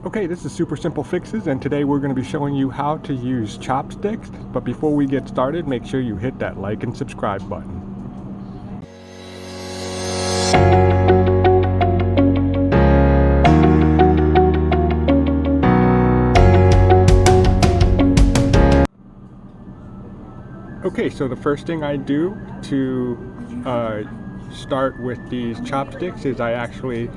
Okay, this is Super Simple Fixes, and today we're going to be showing you how to use chopsticks. But before we get started, make sure you hit that like and subscribe button. Okay, so the first thing I do to start with these chopsticks is I actually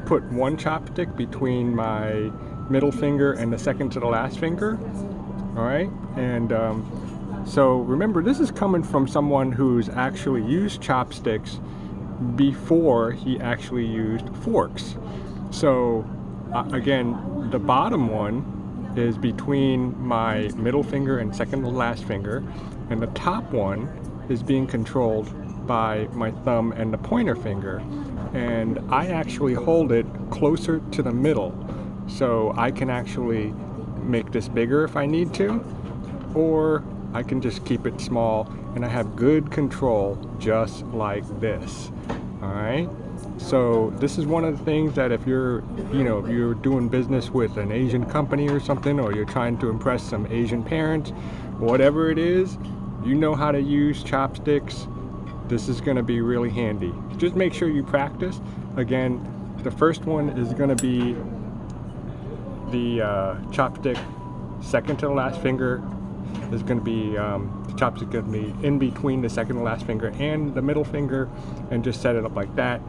put one chopstick between my middle finger and the second to the last finger. All right, and so remember, this is coming from someone who's actually used chopsticks before he actually used forks. So again, the bottom one is between my middle finger and second to last finger, and the top one is being controlled by my thumb and the pointer finger, and I actually hold it closer to the middle, so I can actually make this bigger if I need to, or I can just keep it small, and I have good control just like this. All right, so this is one of the things that if you're doing business with an Asian company or something, or you're trying to impress some Asian parents, whatever it is, you know how to use chopsticks. This is going to be really handy. Just make sure you practice. Again, the first one is going to be the chopstick second to the last finger. Is going to be the chopstick going to be in between the second to last finger and the middle finger, and just set it up like that.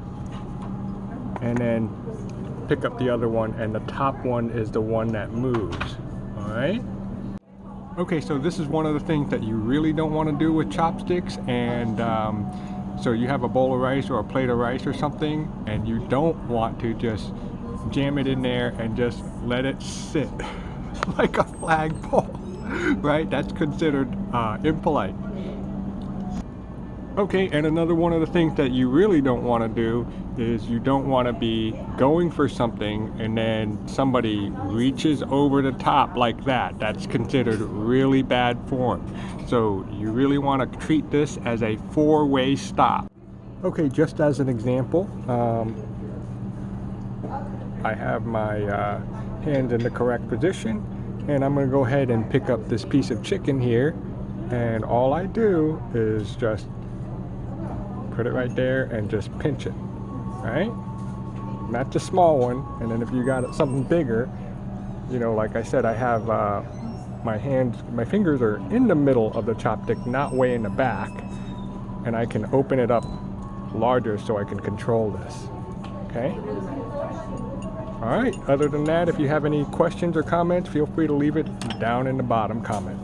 And then pick up the other one, and the top one is the one that moves. All right. Okay, so this is one of the things that you really don't want to do with chopsticks, and so you have a bowl of rice or a plate of rice or something, and you don't want to just jam it in there and just let it sit like a flagpole, right? That's considered impolite. Okay, and another one of the things that you really don't want to do is you don't want to be going for something and then somebody reaches over the top like that. That's considered really bad form. So you really want to treat this as a four-way stop. Okay, just as an example, I have my hands in the correct position, and I'm going to go ahead and pick up this piece of chicken here, and all I do is just put it right there and just pinch it, right? Not the small one. And then if you got something bigger, like I said, I have my fingers are in the middle of the chopstick, not way in the back, and I can open it up larger so I can control this. Okay? All right, other than that, if you have any questions or comments, feel free to leave it down in the bottom comment.